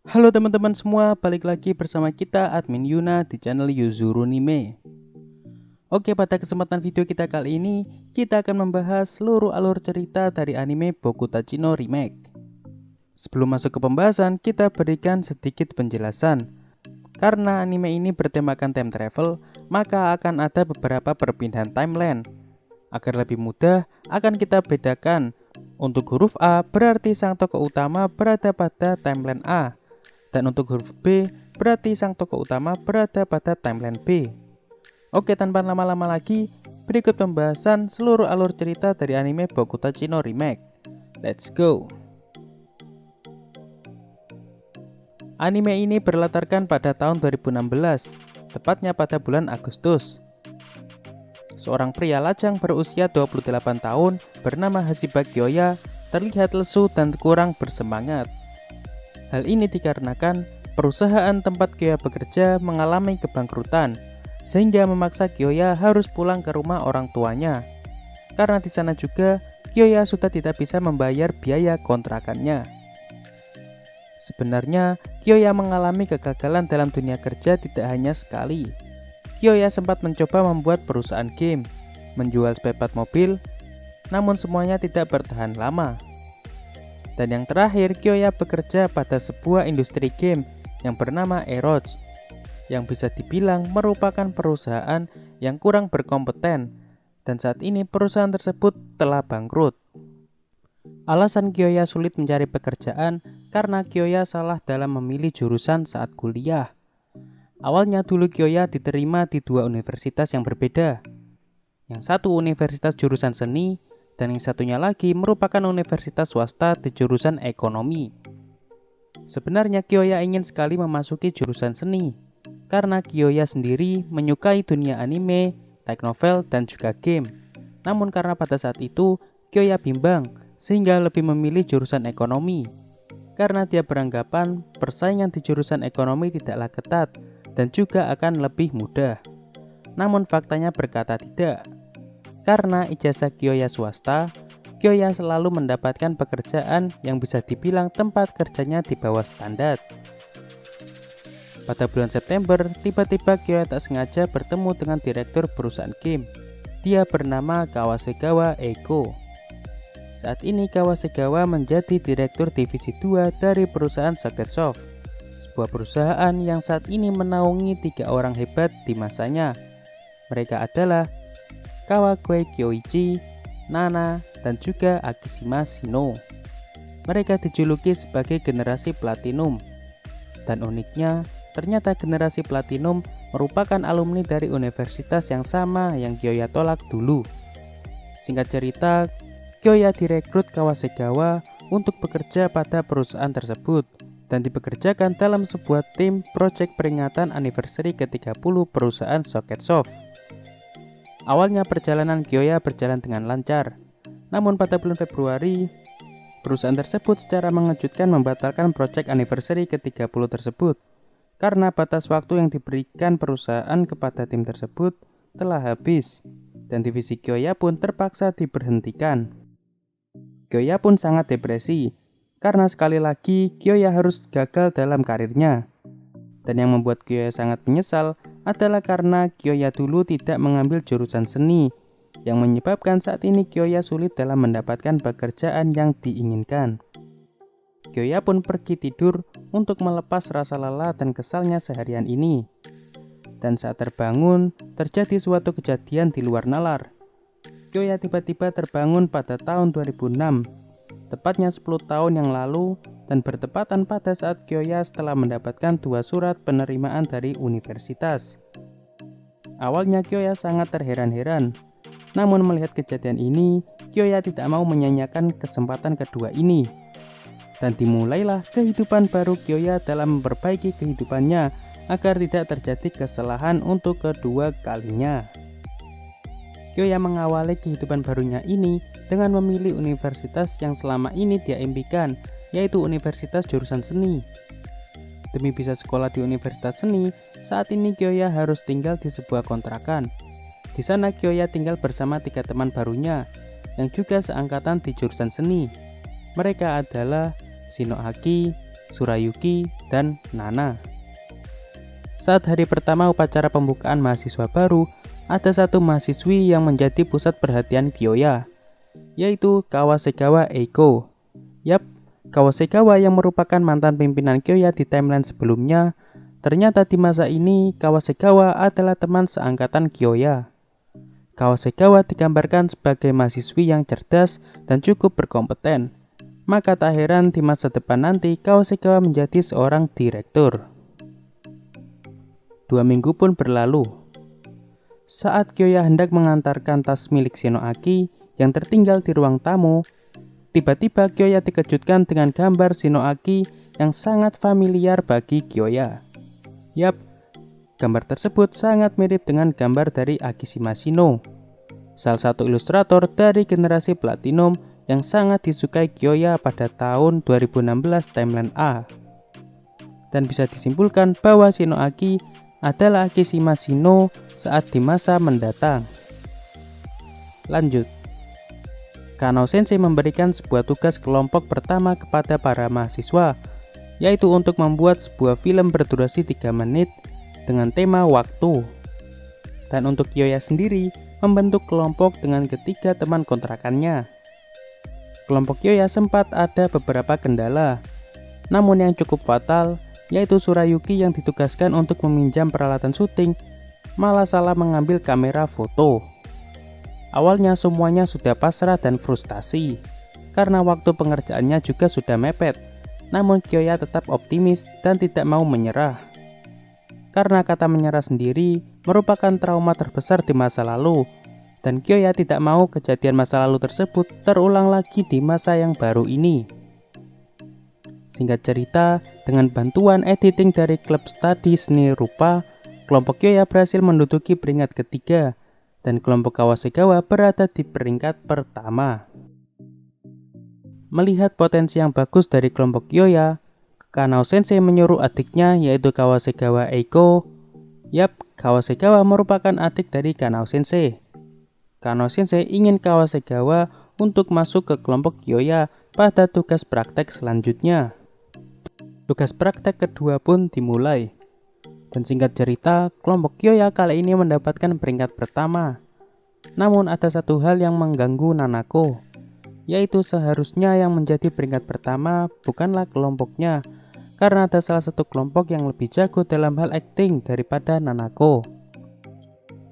Halo teman-teman semua, balik lagi bersama kita admin Yuna di channel Yuzurunime. Oke, pada kesempatan video kita kali ini, kita akan membahas seluruh alur cerita dari anime Boku Tachi no Remake. Sebelum masuk ke pembahasan, kita berikan sedikit penjelasan. Karena anime ini bertemakan time travel, maka akan ada beberapa perpindahan timeline. Agar lebih mudah, akan kita bedakan. Untuk huruf A berarti sang tokoh utama berada pada timeline A. Dan untuk huruf B, berarti sang tokoh utama berada pada timeline B. Oke, tanpa lama-lama lagi, berikut pembahasan seluruh alur cerita dari anime Boku Tachi no Remake. Let's go! Anime ini berlatarkan pada tahun 2016, tepatnya pada bulan Agustus. Seorang pria lajang berusia 28 tahun bernama Hashiba Kyoya terlihat lesu dan kurang bersemangat. Hal ini dikarenakan perusahaan tempat Kyoya bekerja mengalami kebangkrutan, sehingga memaksa Kyoya harus pulang ke rumah orang tuanya. Karena di sana juga Kyoya sudah tidak bisa membayar biaya kontrakannya. Sebenarnya, Kyoya mengalami kegagalan dalam dunia kerja tidak hanya sekali. Kyoya sempat mencoba membuat perusahaan game, menjual spare part mobil, namun semuanya tidak bertahan lama. Dan yang terakhir, Kyoya bekerja pada sebuah industri game yang bernama Eroge, yang bisa dibilang merupakan perusahaan yang kurang berkompeten, dan saat ini perusahaan tersebut telah bangkrut. Alasan Kyoya sulit mencari pekerjaan karena Kyoya salah dalam memilih jurusan saat kuliah. Awalnya dulu Kyoya diterima di dua universitas yang berbeda. Yang satu universitas jurusan seni, dan yang satunya lagi merupakan universitas swasta di jurusan ekonomi. Sebenarnya Kyoya ingin sekali memasuki jurusan seni, karena Kyoya sendiri menyukai dunia anime, light novel, dan juga game. Namun karena pada saat itu Kyoya bimbang, sehingga lebih memilih jurusan ekonomi. Karena dia beranggapan persaingan di jurusan ekonomi tidaklah ketat, dan juga akan lebih mudah. Namun faktanya berkata tidak. Karena ijazah Kyoya swasta, Kyoya selalu mendapatkan pekerjaan yang bisa dibilang tempat kerjanya di bawah standar. Pada bulan September, tiba-tiba Kyoya tak sengaja bertemu dengan direktur perusahaan game. Dia bernama Kawasegawa Eiko. Saat ini Kawasegawa menjadi direktur divisi 2 dari perusahaan Socketsoft, sebuah perusahaan yang saat ini menaungi 3 orang hebat di masanya. Mereka adalah Kawagoe Kyoichi, Nana, dan juga Akishima Shino. Mereka dijuluki sebagai generasi platinum. Dan uniknya, ternyata generasi platinum merupakan alumni dari universitas yang sama yang Kyoya tolak dulu. Singkat cerita, Kyoya direkrut Kawasegawa untuk bekerja pada perusahaan tersebut dan dipekerjakan dalam sebuah tim proyek peringatan anniversary ke-30 perusahaan Socketsoft. Awalnya perjalanan Kyoya berjalan dengan lancar, namun pada bulan Februari, perusahaan tersebut secara mengejutkan membatalkan proyek anniversary ke-30 tersebut karena batas waktu yang diberikan perusahaan kepada tim tersebut telah habis dan divisi Kyoya pun terpaksa diberhentikan. Kyoya pun sangat depresi karena sekali lagi Kyoya harus gagal dalam karirnya. Dan yang membuat Kyoya sangat menyesal adalah karena Kyoya dulu tidak mengambil jurusan seni, yang menyebabkan saat ini Kyoya sulit dalam mendapatkan pekerjaan yang diinginkan. Kyoya pun pergi tidur untuk melepas rasa lelah dan kesalnya seharian ini. Dan saat terbangun, terjadi suatu kejadian di luar nalar. Kyoya tiba-tiba terbangun pada tahun 2006, tepatnya 10 tahun yang lalu, dan bertepatan pada saat Kyoya setelah mendapatkan 2 surat penerimaan dari universitas. Awalnya Kyoya sangat terheran-heran, namun melihat kejadian ini, Kyoya tidak mau menyanyiakan kesempatan kedua ini. Dan dimulailah kehidupan baru Kyoya dalam memperbaiki kehidupannya agar tidak terjadi kesalahan untuk kedua kalinya. Kyoya mengawali kehidupan barunya ini dengan memilih universitas yang selama ini dia impikan, yaitu universitas jurusan seni. Demi bisa sekolah di universitas seni, saat ini Kyoya harus tinggal di sebuah kontrakan. Di sana Kyoya tinggal bersama 3 teman barunya, yang juga seangkatan di jurusan seni. Mereka adalah Shinohaki, Surayuki, dan Nana. Saat hari pertama upacara pembukaan mahasiswa baru, ada satu mahasiswi yang menjadi pusat perhatian Kyoya, yaitu Kawasegawa Eiko. Yap, Kawasegawa yang merupakan mantan pimpinan Kyoya di timeline sebelumnya. Ternyata di masa ini, Kawasegawa adalah teman seangkatan Kyoya. Kawasegawa digambarkan sebagai mahasiswi yang cerdas dan cukup berkompeten. Maka tak heran di masa depan nanti Kawasegawa menjadi seorang direktur. 2 minggu pun berlalu. Saat Kyoya hendak mengantarkan tas milik Shinoaki yang tertinggal di ruang tamu, tiba-tiba Kyoya dikejutkan dengan gambar Shinoaki yang sangat familiar bagi Kyoya. Yap, gambar tersebut sangat mirip dengan gambar dari Akishima Shino, salah satu ilustrator dari generasi Platinum yang sangat disukai Kyoya pada tahun 2016 timeline A. Dan bisa disimpulkan bahwa Shinoaki adalah Akishima Shino saat di masa mendatang. Lanjut. Kanao Sensei memberikan sebuah tugas kelompok pertama kepada para mahasiswa, yaitu untuk membuat sebuah film berdurasi 3 menit dengan tema waktu. Dan untuk Kyoya sendiri membentuk kelompok dengan ketiga teman kontrakannya. Kelompok Kyoya sempat ada beberapa kendala, namun yang cukup fatal yaitu Surayuki yang ditugaskan untuk meminjam peralatan syuting malah salah mengambil kamera foto. Awalnya semuanya sudah pasrah dan frustasi karena waktu pengerjaannya juga sudah mepet. Namun Kyoya tetap optimis dan tidak mau menyerah. Karena kata menyerah sendiri merupakan trauma terbesar di masa lalu, dan Kyoya tidak mau kejadian masa lalu tersebut terulang lagi di masa yang baru ini. Singkat cerita, dengan bantuan editing dari klub studi seni rupa, kelompok Kyoya berhasil menduduki peringkat ketiga, dan kelompok Kawasegawa berada di peringkat pertama. Melihat potensi yang bagus dari kelompok Kyoya, Kanao Sensei menyuruh adiknya yaitu Kawasegawa Eiko. Yap, Kawasegawa merupakan adik dari Kanao Sensei. Kanao Sensei ingin Kawasegawa untuk masuk ke kelompok Kyoya pada tugas praktek selanjutnya. Tugas praktek kedua pun dimulai. Dan singkat cerita, kelompok Kyoya kali ini mendapatkan peringkat pertama. Namun ada satu hal yang mengganggu Nanako, yaitu seharusnya yang menjadi peringkat pertama bukanlah kelompoknya, karena ada salah satu kelompok yang lebih jago dalam hal acting daripada Nanako.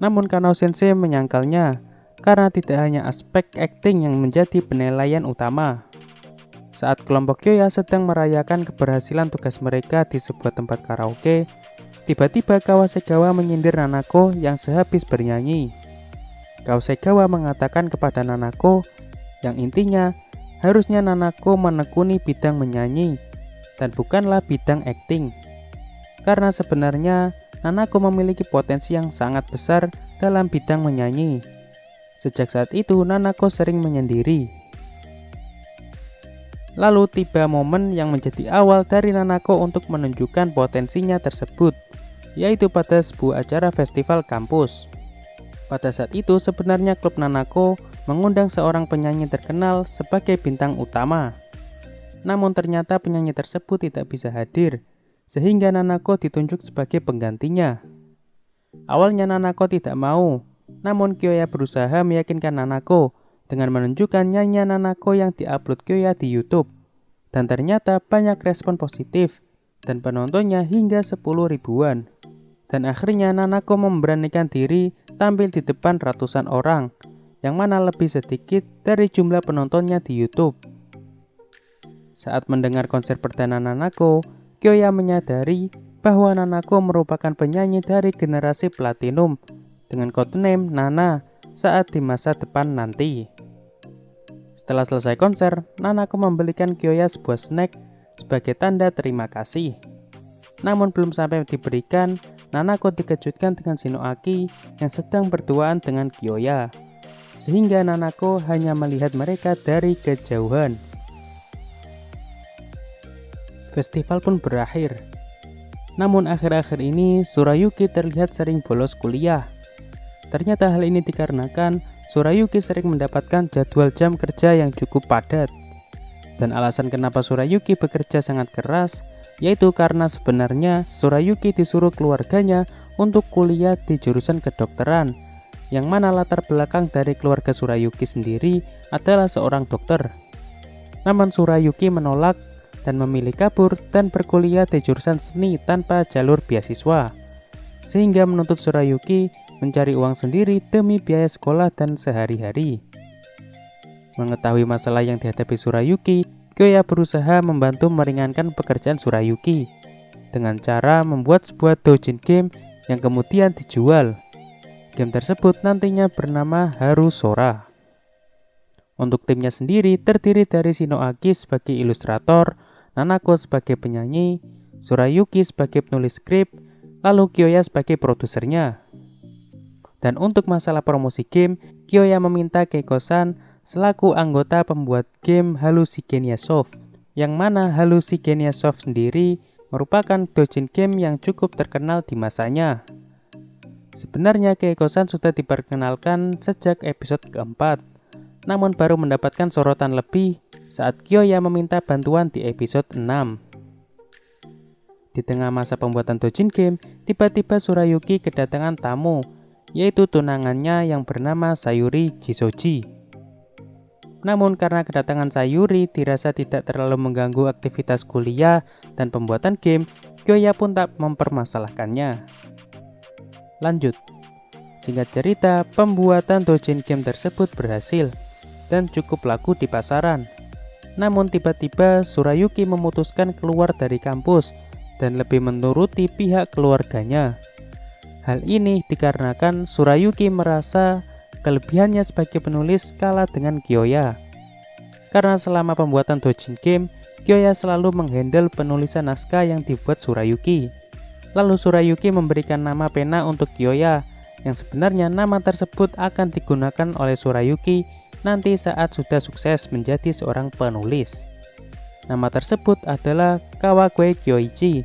Namun Kanao Sensei menyangkalnya, karena tidak hanya aspek acting yang menjadi penilaian utama. Saat kelompok Kyoya sedang merayakan keberhasilan tugas mereka di sebuah tempat karaoke, tiba-tiba Kawasegawa menyindir Nanako yang sehabis bernyanyi. Kawasegawa mengatakan kepada Nanako yang intinya harusnya Nanako menekuni bidang menyanyi dan bukanlah bidang acting. Karena sebenarnya Nanako memiliki potensi yang sangat besar dalam bidang menyanyi. Sejak saat itu Nanako sering menyendiri. Lalu tiba momen yang menjadi awal dari Nanako untuk menunjukkan potensinya tersebut, yaitu pada sebuah acara festival kampus. Pada saat itu sebenarnya klub Nanako mengundang seorang penyanyi terkenal sebagai bintang utama. Namun ternyata penyanyi tersebut tidak bisa hadir, sehingga Nanako ditunjuk sebagai penggantinya. Awalnya Nanako tidak mau, namun Kyoya berusaha meyakinkan Nanako dengan menunjukkan nyanyian Nanako yang diupload Kyoya di YouTube. Dan ternyata banyak respon positif, dan penontonnya hingga 10 ribuan. Dan akhirnya Nanako memberanikan diri tampil di depan ratusan orang, yang mana lebih sedikit dari jumlah penontonnya di YouTube. Saat mendengar konser perdana Nanako, Kyoya menyadari bahwa Nanako merupakan penyanyi dari generasi Platinum dengan codename Nana saat di masa depan nanti. Setelah selesai konser, Nanako membelikan Kyoya sebuah snack sebagai tanda terima kasih. Namun belum sampai diberikan, Nanako dikejutkan dengan Shinoaki yang sedang berduaan dengan Kyoya, sehingga Nanako hanya melihat mereka dari kejauhan. Festival pun berakhir. Namun akhir-akhir ini Surayuki terlihat sering bolos kuliah. Ternyata hal ini dikarenakan Surayuki sering mendapatkan jadwal jam kerja yang cukup padat. Dan alasan kenapa Tsurayuki bekerja sangat keras, yaitu karena sebenarnya Tsurayuki disuruh keluarganya untuk kuliah di jurusan kedokteran, yang mana latar belakang dari keluarga Tsurayuki sendiri adalah seorang dokter. Namun Tsurayuki menolak dan memilih kabur dan berkuliah di jurusan seni tanpa jalur beasiswa, sehingga menuntut Tsurayuki mencari uang sendiri demi biaya sekolah dan sehari-hari. Mengetahui masalah yang dihadapi Tsurayuki, Kyoya berusaha membantu meringankan pekerjaan Tsurayuki dengan cara membuat sebuah doujin game yang kemudian dijual. Game tersebut nantinya bernama Haru Sora. Untuk timnya sendiri terdiri dari Shinoaki sebagai ilustrator, Nanako sebagai penyanyi, Tsurayuki sebagai penulis skrip, lalu Kyoya sebagai produsernya. Dan untuk masalah promosi game, Kyoya meminta Keiko-san selaku anggota pembuat game Hallucigenia Soft, yang mana Hallucigenia Soft sendiri merupakan doujin game yang cukup terkenal di masanya. Sebenarnya Keiko-san sudah diperkenalkan sejak episode keempat, namun baru mendapatkan sorotan lebih saat Kyoya meminta bantuan di episode 6. Di tengah masa pembuatan doujin game, tiba-tiba Tsurayuki kedatangan tamu, yaitu tunangannya yang bernama Sayuri Jisoji. Namun karena kedatangan Sayuri dirasa tidak terlalu mengganggu aktivitas kuliah dan pembuatan game, Kyoya pun tak mempermasalahkannya. Lanjut. Singkat cerita, pembuatan doujin game tersebut berhasil dan cukup laku di pasaran. Namun tiba-tiba Tsurayuki memutuskan keluar dari kampus dan lebih menuruti pihak keluarganya. Hal ini dikarenakan Tsurayuki merasa kelebihannya sebagai penulis kalah dengan Kyoya. Karena selama pembuatan doujin game, Kyoya selalu menghandle penulisan naskah yang dibuat Tsurayuki. Lalu Tsurayuki memberikan nama pena untuk Kyoya, yang sebenarnya nama tersebut akan digunakan oleh Tsurayuki nanti saat sudah sukses menjadi seorang penulis. Nama tersebut adalah Kawagoe Kyoichi.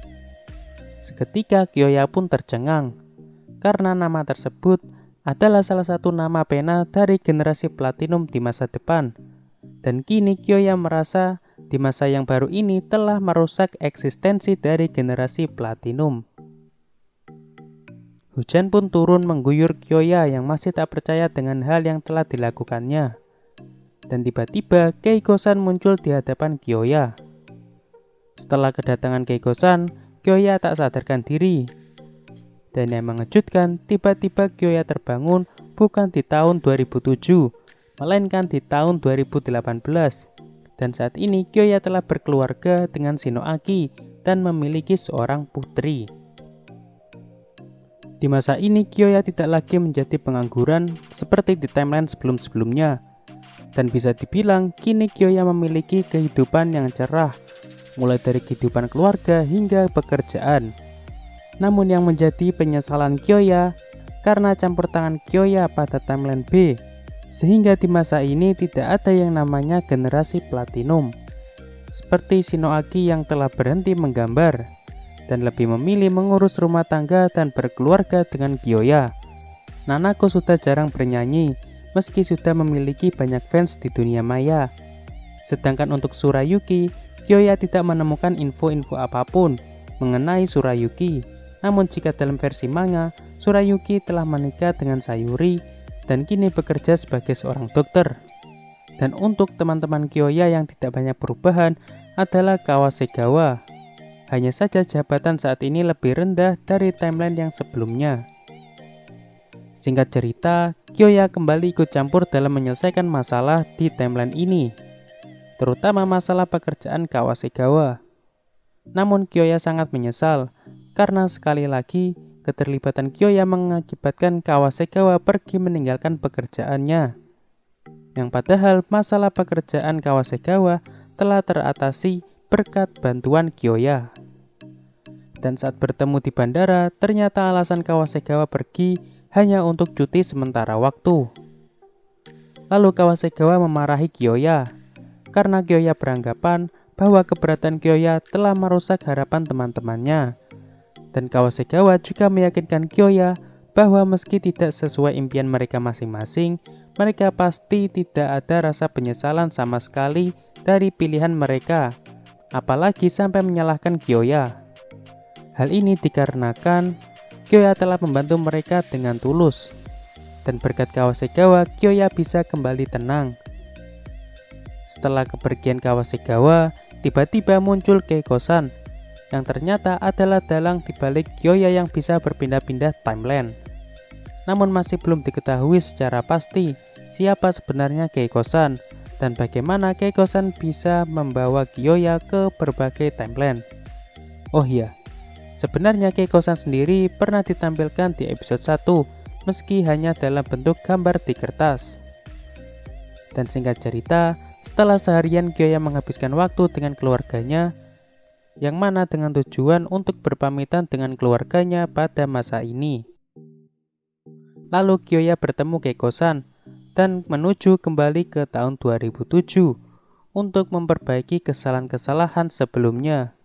Seketika Kyoya pun tercengang, karena nama tersebut adalah salah satu nama pena dari generasi platinum di masa depan. Dan kini Kyoya merasa di masa yang baru ini telah merusak eksistensi dari generasi platinum. Hujan pun turun mengguyur Kyoya yang masih tak percaya dengan hal yang telah dilakukannya. Dan tiba-tiba Keiko-san muncul di hadapan Kyoya. Setelah kedatangan Keiko-san, Kyoya tak sadarkan diri. Dan yang mengejutkan, tiba-tiba Kyoya terbangun bukan di tahun 2007, melainkan di tahun 2018. Dan saat ini Kyoya telah berkeluarga dengan Shinoaki dan memiliki seorang putri. Di masa ini Kyoya tidak lagi menjadi pengangguran seperti di timeline sebelum-sebelumnya. Dan bisa dibilang kini Kyoya memiliki kehidupan yang cerah, mulai dari kehidupan keluarga hingga pekerjaan. Namun yang menjadi penyesalan Kyoya karena campur tangan Kyoya pada timeline B, sehingga di masa ini tidak ada yang namanya generasi platinum. Seperti Shinoaki yang telah berhenti menggambar dan lebih memilih mengurus rumah tangga dan berkeluarga dengan Kyoya. Nanako sudah jarang bernyanyi meski sudah memiliki banyak fans di dunia maya. Sedangkan untuk Tsurayuki, Kyoya tidak menemukan info-info apapun mengenai Tsurayuki. Namun jika dalam versi manga, Tsurayuki telah menikah dengan Sayuri dan kini bekerja sebagai seorang dokter. Dan untuk teman-teman Kyoya yang tidak banyak perubahan adalah Kawasegawa. Hanya saja jabatan saat ini lebih rendah dari timeline yang sebelumnya. Singkat cerita, Kyoya kembali ikut campur dalam menyelesaikan masalah di timeline ini, terutama masalah pekerjaan Kawasegawa. Namun Kyoya sangat menyesal karena sekali lagi keterlibatan Kyoya mengakibatkan Kawasegawa pergi meninggalkan pekerjaannya. Yang padahal masalah pekerjaan Kawasegawa telah teratasi berkat bantuan Kyoya. Dan saat bertemu di bandara, ternyata alasan Kawasegawa pergi hanya untuk cuti sementara waktu. Lalu Kawasegawa memarahi Kyoya karena Kyoya beranggapan bahwa keberatan Kyoya telah merusak harapan teman-temannya. Dan Kawasegawa juga meyakinkan Kyoya bahwa meski tidak sesuai impian mereka masing-masing, mereka pasti tidak ada rasa penyesalan sama sekali dari pilihan mereka, apalagi sampai menyalahkan Kyoya. Hal ini dikarenakan Kyoya telah membantu mereka dengan tulus, dan berkat Kawasegawa, Kyoya bisa kembali tenang. Setelah kepergian Kawasegawa, tiba-tiba muncul Keiko-san, yang ternyata adalah dalang dibalik Kyoya yang bisa berpindah-pindah timeline. Namun masih belum diketahui secara pasti siapa sebenarnya Keiko-san dan bagaimana Keiko-san bisa membawa Kyoya ke berbagai timeline. Oh iya, sebenarnya Keiko-san sendiri pernah ditampilkan di episode 1 meski hanya dalam bentuk gambar di kertas. Dan singkat cerita, setelah seharian Kyoya menghabiskan waktu dengan keluarganya, yang mana dengan tujuan untuk berpamitan dengan keluarganya pada masa ini. Lalu Kyoya bertemu Keiko-san dan menuju kembali ke tahun 2007 untuk memperbaiki kesalahan-kesalahan sebelumnya.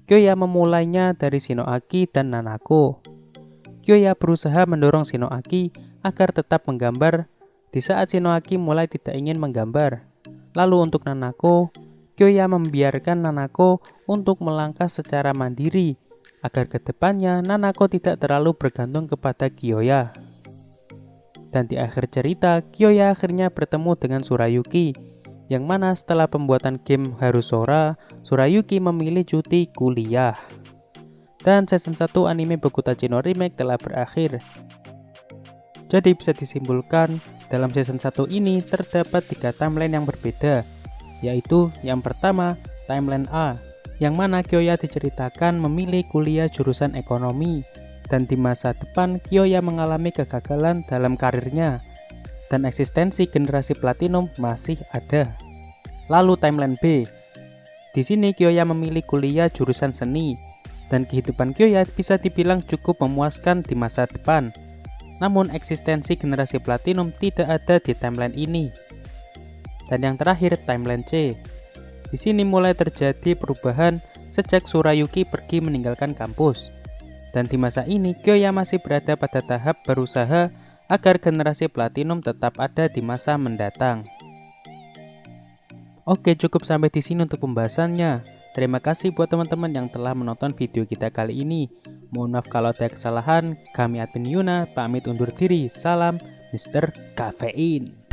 Kyoya memulainya dari Shinoaki dan Nanako. Kyoya berusaha mendorong Shinoaki agar tetap menggambar di saat Shinoaki mulai tidak ingin menggambar. Lalu untuk Nanako, Kyoya membiarkan Nanako untuk melangkah secara mandiri agar kedepannya Nanako tidak terlalu bergantung kepada Kyoya. Dan di akhir cerita, Kyoya akhirnya bertemu dengan Tsurayuki, yang mana setelah pembuatan game Harusora, Tsurayuki memilih cuti kuliah. Dan season 1 anime Bokutachi no Remake telah berakhir. Jadi bisa disimpulkan, dalam season 1 ini terdapat 3 timeline yang berbeda, yaitu yang pertama, timeline A, yang mana Kyoya diceritakan memilih kuliah jurusan ekonomi, dan di masa depan Kyoya mengalami kegagalan dalam karirnya, dan eksistensi generasi platinum masih ada. Lalu timeline B, di sini Kyoya memilih kuliah jurusan seni, dan kehidupan Kyoya bisa dibilang cukup memuaskan di masa depan. Namun eksistensi generasi platinum tidak ada di timeline ini. Dan yang terakhir timeline C. Di sini mulai terjadi perubahan sejak Tsurayuki pergi meninggalkan kampus. Dan di masa ini Kyoya masih berada pada tahap berusaha agar generasi platinum tetap ada di masa mendatang. Oke, cukup sampai di sini untuk pembahasannya. Terima kasih buat teman-teman yang telah menonton video kita kali ini. Mohon maaf kalau ada kesalahan. Kami admin Yuna pamit undur diri. Salam Mr. Kafein.